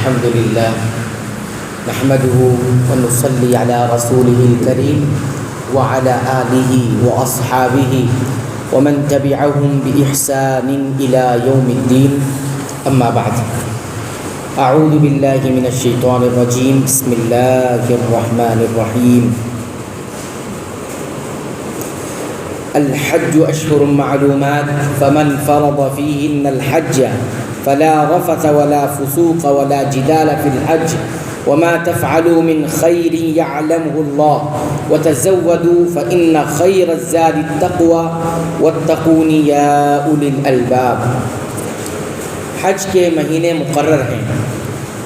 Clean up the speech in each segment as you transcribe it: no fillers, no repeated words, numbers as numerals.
الحمد لله نحمده ونصلي على رسوله الكريم وعلى آله وأصحابه ومن تبعهم بإحسان إلى يوم الدين أما بعد أعوذ بالله من الشيطان الرجيم بسم الله الرحمن الرحيم الحج أشهر معلومات فمن فرض فيهن الحج فلا رفث ولا فسوق ولا جدال في الحج وما تفعلوا من خير يعلمه الله وتزودوا فإن خير الزاد التقوى واتقون يا أولي الألباب۔ حج کے مہینے مقرر ہیں،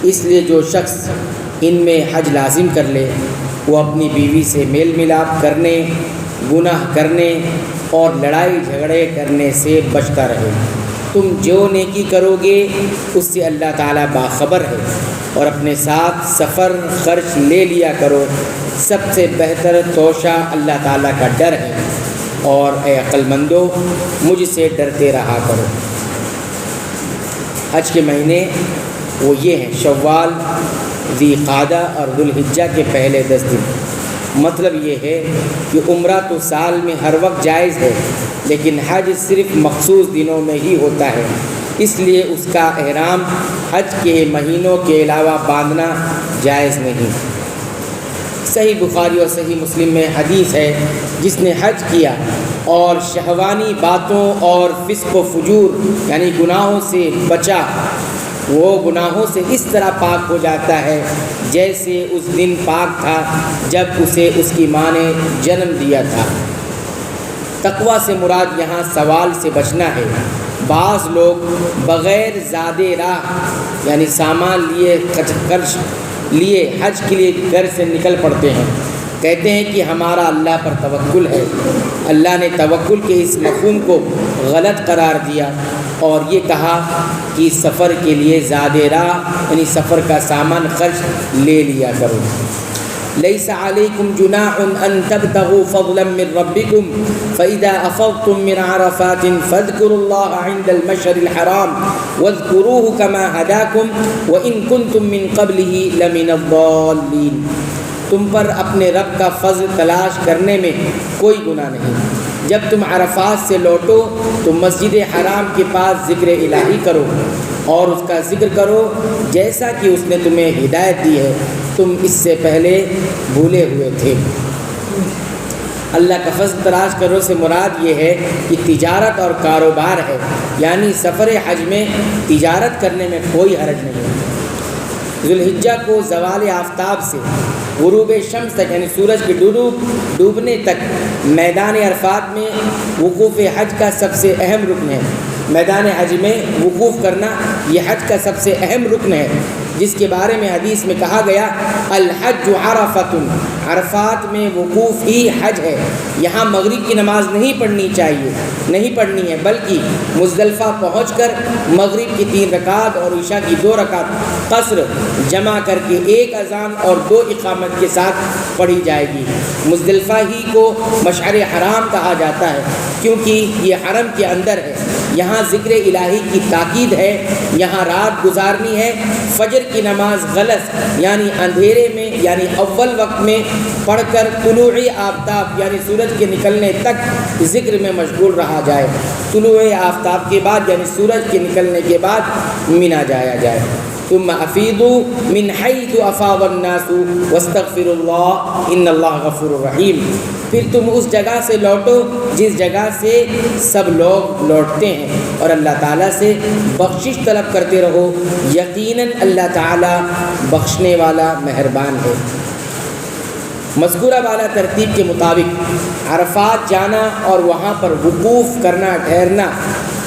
اس لیے جو شخص ان میں حج لازم کر لے وہ اپنی بیوی سے میل ملاپ کرنے، گناہ کرنے اور لڑائی جھگڑے کرنے سے بچتا رہے۔ تم جو نیکی کرو گے اس سے اللہ تعالیٰ باخبر ہے، اور اپنے ساتھ سفر خرچ لے لیا کرو، سب سے بہتر توشہ اللہ تعالیٰ کا ڈر ہے، اور اے عقل مندو مجھ سے ڈرتے رہا کرو۔ حج کے مہینے وہ یہ ہیں: شوال، ذی قعدہ اور ذوالحجہ کے پہلے 10 دن۔ مطلب یہ ہے کہ عمرہ تو سال میں ہر وقت جائز ہے، لیکن حج صرف مخصوص دنوں میں ہی ہوتا ہے، اس لیے اس کا احرام حج کے مہینوں کے علاوہ باندھنا جائز نہیں۔ صحیح بخاری اور صحیح مسلم میں حدیث ہے، جس نے حج کیا اور شہوانی باتوں اور فسق و فجور یعنی گناہوں سے بچا، وہ گناہوں سے اس طرح پاک ہو جاتا ہے جیسے اس دن پاک تھا جب اسے اس کی ماں نے جنم دیا تھا۔ تقویٰ سے مراد یہاں سوال سے بچنا ہے۔ بعض لوگ بغیر زادِ راہ یعنی سامان لیے حج کے لیے گھر سے نکل پڑتے ہیں، کہتے ہیں کہ ہمارا اللہ پر توکل ہے۔ اللہ نے توکل کے اس مفہوم کو غلط قرار دیا اور یہ کہا کہ سفر کے لیے زادِ راہ یعنی سفر کا سامان خرچ لے لیا کرو۔ لیس علیکم جناح ان تبتغوا فضلا من ربکم فاذا افضتم من عرفات فاذکروا اللہ عند المشعر الحرام واذکروه كما هداکم وان کنتم من قبله لمن الضالین۔ تم پر اپنے رب کا فضل تلاش کرنے میں کوئی گناہ نہیں۔ جب تم عرفات سے لوٹو تو مسجد حرام کے پاس ذکر الہی کرو اور اس کا ذکر کرو جیسا کہ اس نے تمہیں ہدایت دی ہے، تم اس سے پہلے بھولے ہوئے تھے۔ اللہ کا فضل تلاش کرو سے مراد یہ ہے کہ تجارت اور کاروبار ہے، یعنی سفر حج میں تجارت کرنے میں کوئی حرج نہیں۔ ذوالحجہ کو زوال آفتاب سے غروب شمس تک یعنی سورج کے ڈوبنے تک میدان عرفات میں وقوف حج کا سب سے اہم رکن ہے۔ میدان حج میں وقوف کرنا یہ حج کا سب سے اہم رکن ہے، جس کے بارے میں حدیث میں کہا گیا الحج عرفۃ، عرفات میں وقوف ہی حج ہے۔ یہاں مغرب کی نماز نہیں پڑھنی ہے، بلکہ مزدلفہ پہنچ کر مغرب کی 3 رکعت اور عشاء کی 2 رکعت قصر جمع کر کے 1 اذان اور 2 اقامت کے ساتھ پڑھی جائے گی۔ مزدلفہ ہی کو مشعر حرام کہا جاتا ہے کیونکہ یہ حرم کے اندر ہے۔ یہاں ذکر الہی کی تاکید ہے، یہاں رات گزارنی ہے۔ فجر کی نماز غلط یعنی اندھیرے میں یعنی اول وقت میں پڑھ کر طلوع آفتاب یعنی سورج کے نکلنے تک ذکر میں مشغول رہا جائے۔ طلوع آفتاب کے بعد یعنی سورج کے نکلنے کے بعد منا جایا جائے۔ ثم افیضوا من حیث افاض الناس واستغفروا اللہ ان اللہ غفور رحیم۔ پھر تم اس جگہ سے لوٹو جس جگہ سے سب لوگ لوٹتے ہیں، اور اللہ تعالیٰ سے بخشش طلب کرتے رہو، یقیناً اللہ تعالیٰ بخشنے والا مہربان ہے۔ مذکورہ والا ترتیب کے مطابق عرفات جانا اور وہاں پر وقوف کرنا، ٹھہرنا،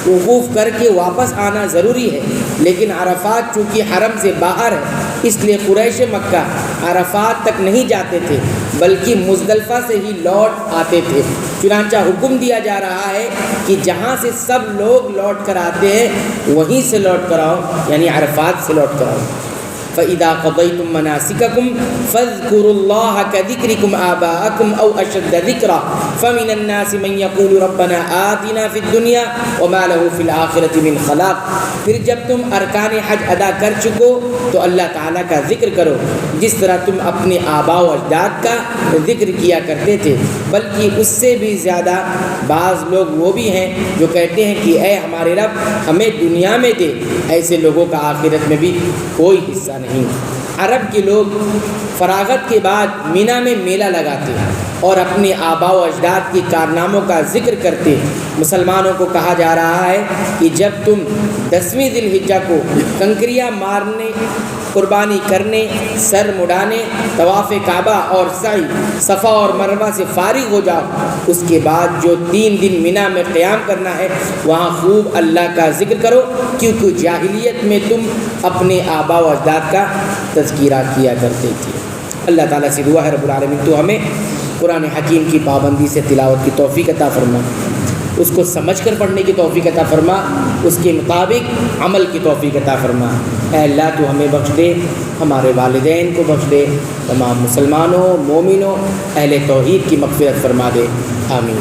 وقوف کر کے واپس آنا ضروری ہے، لیکن عرفات چونکہ حرم سے باہر ہے اس لیے قریش مکہ عرفات تک نہیں جاتے تھے بلکہ مزدلفہ سے ہی لوٹ آتے تھے۔ چنانچہ حکم دیا جا رہا ہے کہ جہاں سے سب لوگ لوٹ کر آتے ہیں وہیں سے لوٹ کر آؤ، یعنی عرفات سے لوٹ کر آؤ۔ فَإِذَا قَضَيْتُم مَّنَاسِكَكُمْ فَاذْكُرُوا اللَّهَ كَذِكْرِكُمْ آبَاءَكُمْ أَوْ أَشَدَّ ذِكْرًا فَمِنَ النَّاسِ مَن يَقُولُ رَبَّنَا آتِنَا فِي الدُّنْيَا وَمَا لَهُ فِي الْآخِرَةِ مِنْ خَلَاقٍ۔ پھر جب تم ارکان حج ادا کر چکو تو اللہ تعالیٰ کا ذکر کرو جس طرح تم اپنے آباء و اجداد کا ذکر کیا کرتے تھے، بلکہ اس سے بھی زیادہ بعض لوگ وہ بھی ہیں جو کہتے ہیں کہ اے ہمارے رب ہمیں دنیا میں دے، ایسے لوگوں کا آخرت میں بھی کوئی حصہ نہیں۔ عرب کے لوگ فراغت کے بعد مینا میں میلہ لگاتے اور اپنے آباء و اجداد کے کارناموں کا ذکر کرتے۔ مسلمانوں کو کہا جا رہا ہے کہ جب تم 10ویں ذی الحجہ کو کنکریاں مارنے، قربانی کرنے، سر مڈانے، طواف کعبہ اور سعی صفا اور مروہ سے فارغ ہو جاؤ، اس کے بعد جو 3 دن مینا میں قیام کرنا ہے وہاں خوب اللہ کا ذکر کرو، کیونکہ جاہلیت میں تم اپنے آباء و اجداد کا تذکرہ کیا کرتے تھے۔ اللہ تعالیٰ سے دعا ہے رب العالمین تو ہمیں قرآن حکیم کی پابندی سے تلاوت کی توفیق عطا فرما، اس کو سمجھ کر پڑھنے کی توفیق عطا فرما، اس کے مطابق عمل کی توفیق عطا فرما۔ اے اللہ تو ہمیں بخش دے، ہمارے والدین کو بخش دے، تمام مسلمانوں، مومنوں، اہل توحید کی مغفرت فرما دے، آمین۔